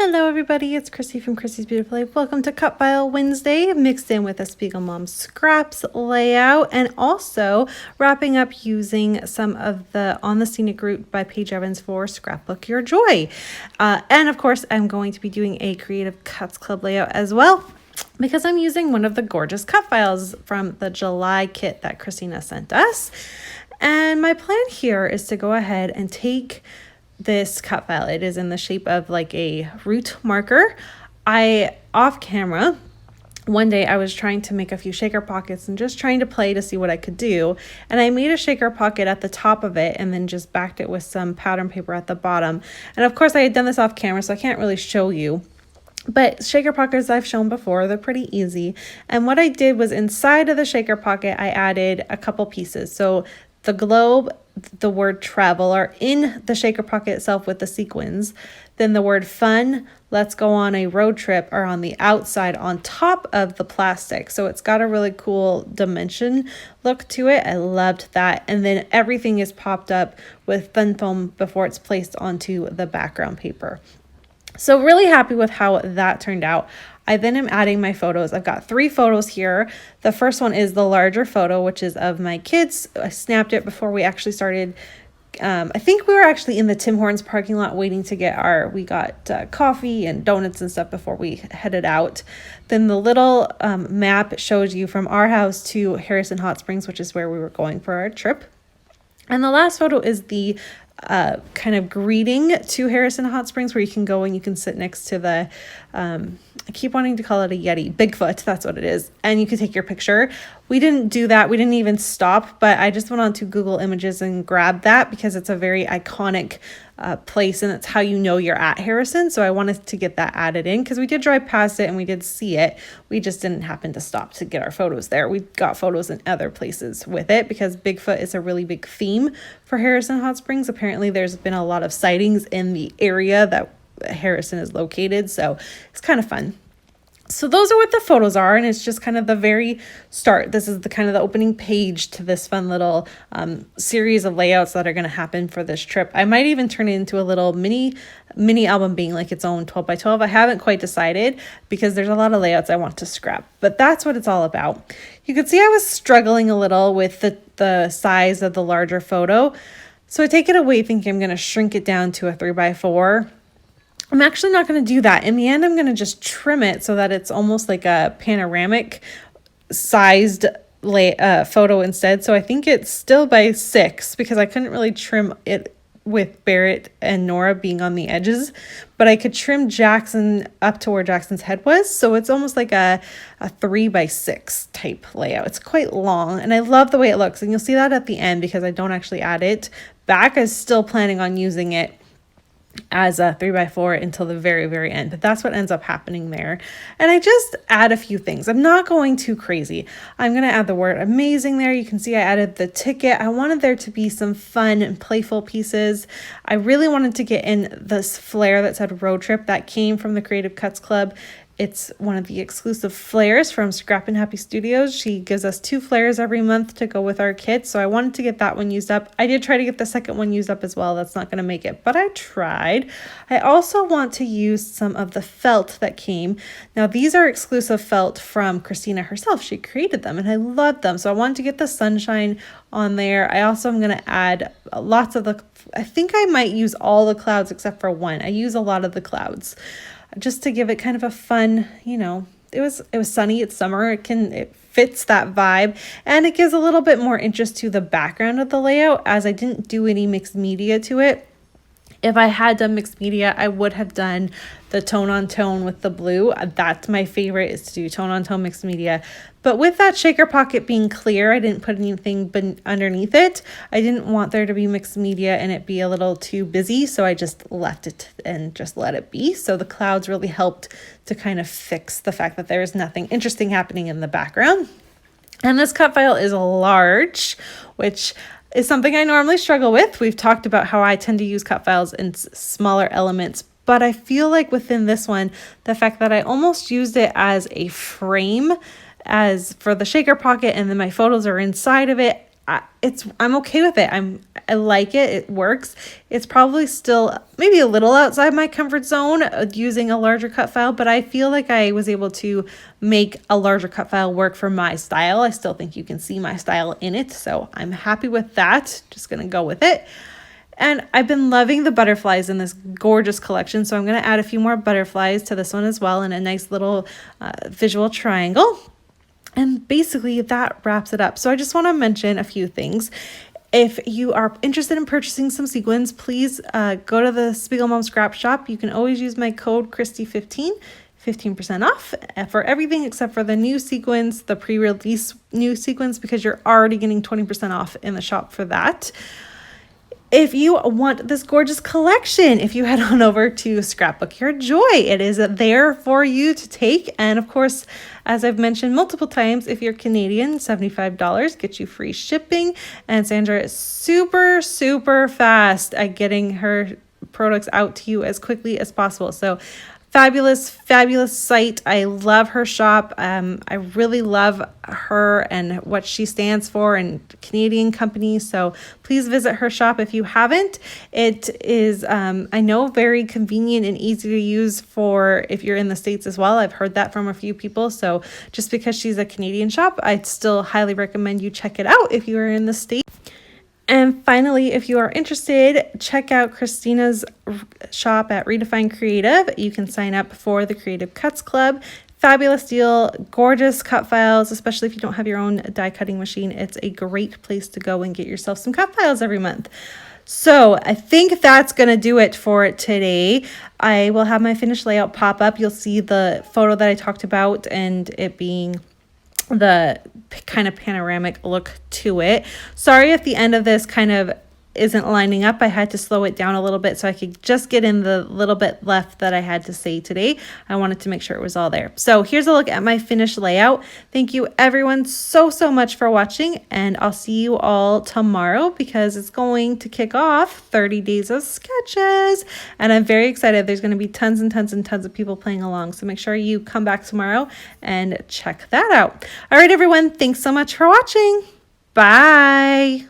Hello everybody, it's Chrissy from Chrissy's Beautiful Life. Welcome to Cutfile Wednesday, mixed in with a Spiegel Mom Scraps layout, and also wrapping up using some of the On the Scenic Route by Paige Evans for Scrapbook Your Joy. And of course, I'm going to be doing a Creative Cuts Club layout as well, because I'm using one of the gorgeous cut files from the July kit that Christina sent us. And my plan here is to go ahead and take this cut file. It is in the shape of like a root marker. Off camera, one day I was trying to make a few shaker pockets and just trying to play to see what I could do. And I made a shaker pocket at the top of it and then just backed it with some pattern paper at the bottom. And of course I had done this off camera, so I can't really show you. But shaker pockets I've shown before, they're pretty easy. And what I did was inside of the shaker pocket, I added a couple pieces. So the globe, the word travel are in the shaker pocket itself with the sequins. Then the word fun, let's go on a road trip, are on the outside on top of the plastic. So it's got a really cool dimension look to it. I loved that. And then everything is popped up with fun foam before it's placed onto the background paper. So really happy with how that turned out. I then am adding my photos. I've got 3 photos here. The first one is the larger photo, which is of my kids. I snapped it before we actually started. I think we were actually in the Tim Hortons parking lot waiting to get we got coffee and donuts and stuff before we headed out. Then the little map shows you from our house to Harrison Hot Springs, which is where we were going for our trip. And the last photo is the kind of greeting to Harrison Hot Springs, where you can go and you can sit next to the, I keep wanting to call it a Yeti, Bigfoot, that's what it is. And you can take your picture. We didn't do that. We didn't even stop, but I just went on to Google Images and grabbed that because it's a very iconic place and it's how you know you're at Harrison. So I wanted to get that added in because we did drive past it and we did see it. We just didn't happen to stop to get our photos there. We got photos in other places with it because Bigfoot is a really big theme for Harrison Hot Springs. Apparently there's been a lot of sightings in the area that Harrison is located. So it's kind of fun. So those are what the photos are, and it's just kind of the very start. This is the kind of the opening page to this fun little series of layouts that are going to happen for this trip. I might even turn it into a little mini album being like its own 12 by 12. I haven't quite decided because there's a lot of layouts I want to scrap, but that's what it's all about. You could see I was struggling a little with the size of the larger photo. So I take it away thinking I'm going to shrink it down to a 3 by 4. I'm actually not going to do that. In the end, I'm going to just trim it so that it's almost like a panoramic sized photo instead. So I think it's still by 6 because I couldn't really trim it with Barrett and Nora being on the edges, but I could trim Jackson up to where Jackson's head was. So it's almost like a 3 by 6 type layout. It's quite long and I love the way it looks. And you'll see that at the end because I don't actually add it back. I was still planning on using it as a 3 by 4 until the very, very end. But that's what ends up happening there. And I just add a few things. I'm not going too crazy. I'm going to add the word amazing there. You can see I added the ticket. I wanted there to be some fun and playful pieces. I really wanted to get in this flare that said road trip that came from the Creative Cuts Club. It's one of the exclusive flares from Scrap and Happy Studios. She gives us 2 flares every month to go with our kit. So I wanted to get that one used up. I did try to get the second one used up as well. That's not going to make it, but I tried. I also want to use some of the felt that came. Now these are exclusive felt from Christina herself. She created them and I love them. So I wanted to get the sunshine on there. I also am going to add lots of I think I might use all the clouds except for one. I use a lot of the clouds, just to give it kind of a fun, it was sunny, it's summer, it fits that vibe, and it gives a little bit more interest to the background of the layout as I didn't do any mixed media to it. If I had done mixed media, I would have done the tone on tone with the blue. That's my favorite, is to do tone on tone mixed media. But with that shaker pocket being clear, I didn't put anything underneath it. I didn't want there to be mixed media and it be a little too busy. So I just left it and just let it be. So the clouds really helped to kind of fix the fact that there is nothing interesting happening in the background. And this cut file is large, which is something I normally struggle with. We've talked about how I tend to use cut files in smaller elements, but I feel like within this one, the fact that I almost used it as a frame as for the shaker pocket and then my photos are inside of it, I'm okay with it. I like it. It works. It's probably still maybe a little outside my comfort zone using a larger cut file, but I feel like I was able to make a larger cut file work for my style. I still think you can see my style in it, so I'm happy with that. Just gonna go with it. And I've been loving the butterflies in this gorgeous collection, so I'm going to add a few more butterflies to this one as well in a nice little visual triangle. And basically that wraps it up. So I just want to mention a few things. If you are interested in purchasing some sequins, please go to the Spiegel Mom Scrap Shop. You can always use my code Christy15, 15% off for everything except for the new sequins, the pre-release new sequins, because you're already getting 20% off in the shop for that. If you want this gorgeous collection, if you head on over to Scrapbook Your Joy, it is there for you to take. And of course, as I've mentioned multiple times, if you're Canadian, $75 gets you free shipping. And Sandra is super, super fast at getting her products out to you as quickly as possible. So fabulous, fabulous site. I love her shop. I really love her and what she stands for and Canadian company. So please visit her shop if you haven't. It is, I know, very convenient and easy to use for if you're in the States as well. I've heard that from a few people. So just because she's a Canadian shop, I'd still highly recommend you check it out if you are in the States. And finally, if you are interested, check out Christina's shop at Redefine Creative. You can sign up for the Creative Cuts Club. Fabulous deal, gorgeous cut files, especially if you don't have your own die cutting machine. It's a great place to go and get yourself some cut files every month. So I think that's going to do it for today. I will have my finished layout pop up. You'll see the photo that I talked about and it being the kind of panoramic look to it. Sorry if the end of this kind of isn't lining up. I had to slow it down a little bit so I could just get in the little bit left that I had to say today. I wanted to make sure it was all there. So here's a look at my finished layout. Thank you everyone so much for watching, and I'll see you all tomorrow because it's going to kick off 30 days of sketches, and I'm very excited. There's going to be tons and tons and tons of people playing along, so make sure you come back tomorrow and check that out. All right everyone, thanks so much for watching. Bye.